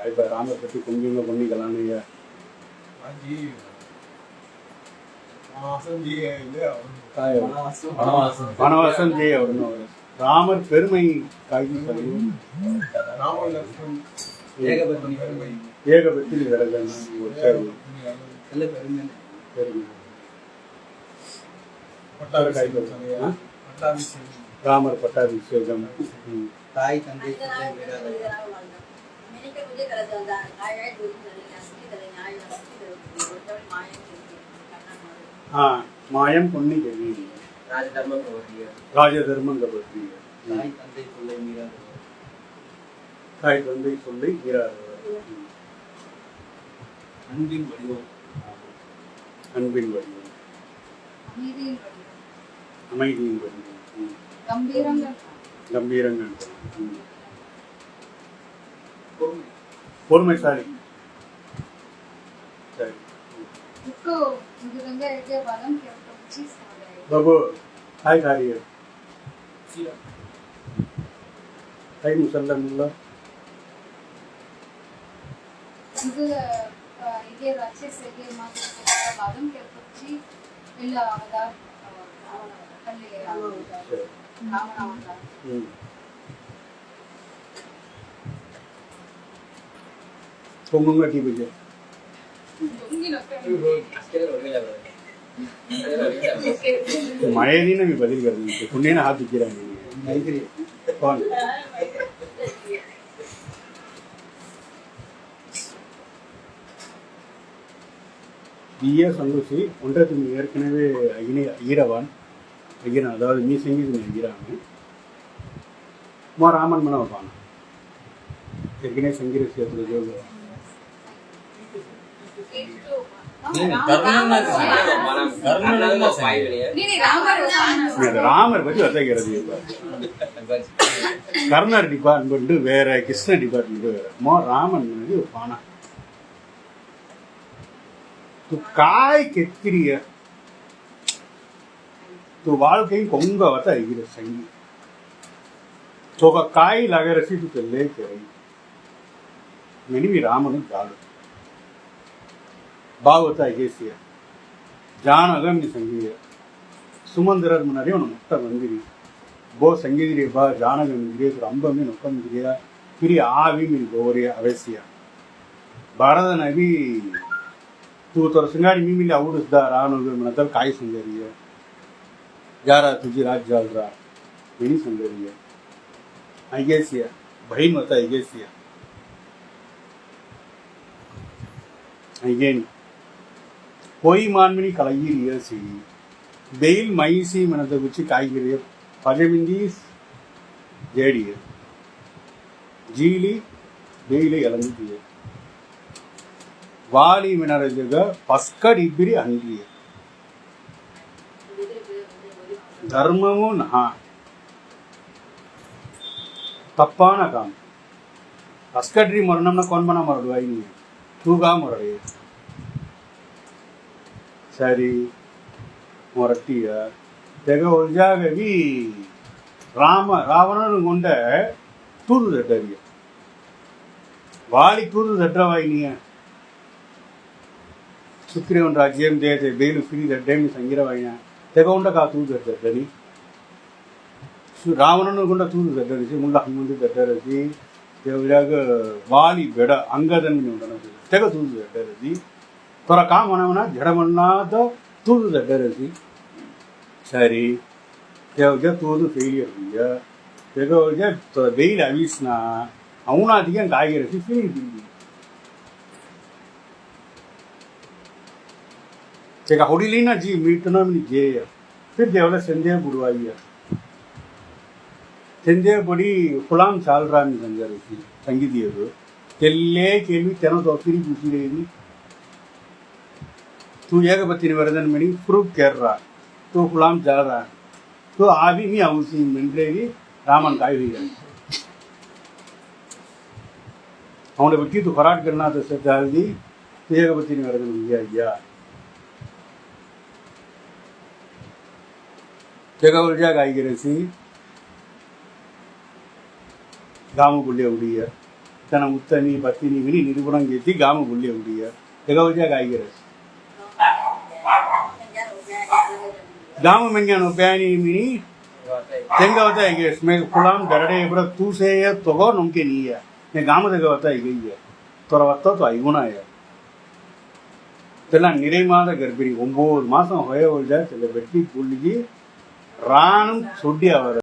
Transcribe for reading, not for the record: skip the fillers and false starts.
இப்போ ராமர் பற்றி கொஞ்சம் பண்ணிக்கலாம் நீங்கள். வனவாசம் ஜெய வரணும். ராமர் பெருமை காய்ச்சி சொல்லுவோம். ஏகபத்தில் ராமர் பட்டாபிஷேகம். தாய் தந்தை மாயம் பொன்னி கேள்வி ராஜதர்மம் கபடி. தாய் தந்தை சொல்லை மீறாதவர். தாய் தந்தை சொல்லை மீறாதவர். அன்பின் வடிவம். அன்பின் வடிவம். அமைதியின் வடிவம். கம்பீரங்கள். பொறுமைசாலி. சரி बाबू काय कार्य काय मुसल्ला मुल्ला ಇದು ಇದೆ ರಾಕ್ಷಸರಿಗೆ ಮಾತ್ರ ಬಾದಂ ಕೆಪ್ಪಚ್ಚಿ ಇಲ್ಲ ಅವದ ಅಲ್ಲಿ ರಾಮನಾಮದ pongunga di buje मायादी ने भी बदल कर दी पुण्य ने हाथ दिख रहा है कौन दिया संगुसी उन्हें तुम यार कने वे इन्हें ईरावान लेकिन अदाल मी संगीत में ईरावान मार रामन मना वान लेकिन संगीत से तो जो ராமர் பத்தி வசைக்கிறது கர்ணர் டிபார்ட்மெண்ட் வேற கிருஷ்ண டிபார்ட்மெண்ட் வேற ராமன் பானா तू काय केतकिरिय तू வாழ்க்கை கொங்கவத ஐகிற சங்கி तोक काय लागरसी तू चले करे मेनी रामन जाल பாவத்தை ஐகேசிய ஜானகம் சங்கீத சுமந்திரர் முன்னாடி அவனை முட்டை வந்திரி போ சங்கீதிரிய பா ஜானகம் ரம்பமே நொக்கந்திரியா பிரிய ஆவி மீன் கோரிய அவசியா பாரத நபி तू तर सिंगाड़ी मी मिले आवडूच दा राहणं म्हणतात काय संगरिय यारा तुझी राज जालरा मेनी संगरिय ऐगेसिया बहीण होता ऐगेसिया ऐगेन कोई मानमिनी कलगिरिय सी बेल मैसी म्हणत गुची कायगिरिय पजमिंदीस जेडिय जीली बेल यलंदिय वाली मिनर जगह पस्कड इब्बिरी अंगिय धर्ममु नहा तप्पाना काम पस्कड्री मरणम ना कौन बना मरडू आई नहीं तू का मरडे सरी मोरटिया तेग उलजागवी राम रावणन गुंड तूदु दड्डरिय वाली तूदु दड्डवाई नहीं सुग्रीवन राज्यम देते बेलु फिरी दड्डेम संगिरवाइना तेगौंड का तू दड्डनी रावणन गुंड तू दड्डरिसी मुल्ला हनुमंत दड्डरसी देवजाग वाली बेड अंगदन उंडन तेग तू दड्डरसी तोरा का मनवना जडमन्नाद तू दड्डरसी सरी देवज तूदु फेलियर दिया तेगौज तो बेल अवीसना औना दिगन कायगिरसी फिरी दिली तेगा होडीली ना जी मीटना मिनी जेय फिर देवला संजय बुडवाइया संजय बड़ी गुलाम चाल रहा है संजय की संगीतिय को तेल्ले केलवी तेनो तो फिरी पूछी रही तू एक बत्ती वरदन मिनी प्रूव कर रहा तो गुलाम चाल रहा तो आवी मी आउसी मिंड्रेगी रामन काय हुई है हमने बच्ची तो फराट करना तो सरदार जी तो एक बत्ती वरदन हुई है जगह उलझा गाई गिरसी गाँव बुले उड़ी है त्यानं उत्तनी पत्नी विनी निरूपण घेतली गाम बोलली एवढी तेगावच्या काय गिरस गाम मंग्यानो प्यानी मिनी तेंगावता गिरस मैं फुलाम दरडे इब्र तू से तोगो नमके नहीं है मैं गाम तेगावता गई है तोरा वत्ता तो आईगुना है तेला निरे माद गर्भिणी 9 மாசம் होय हो जाए तेले बेटी बोली राणम सुड्डी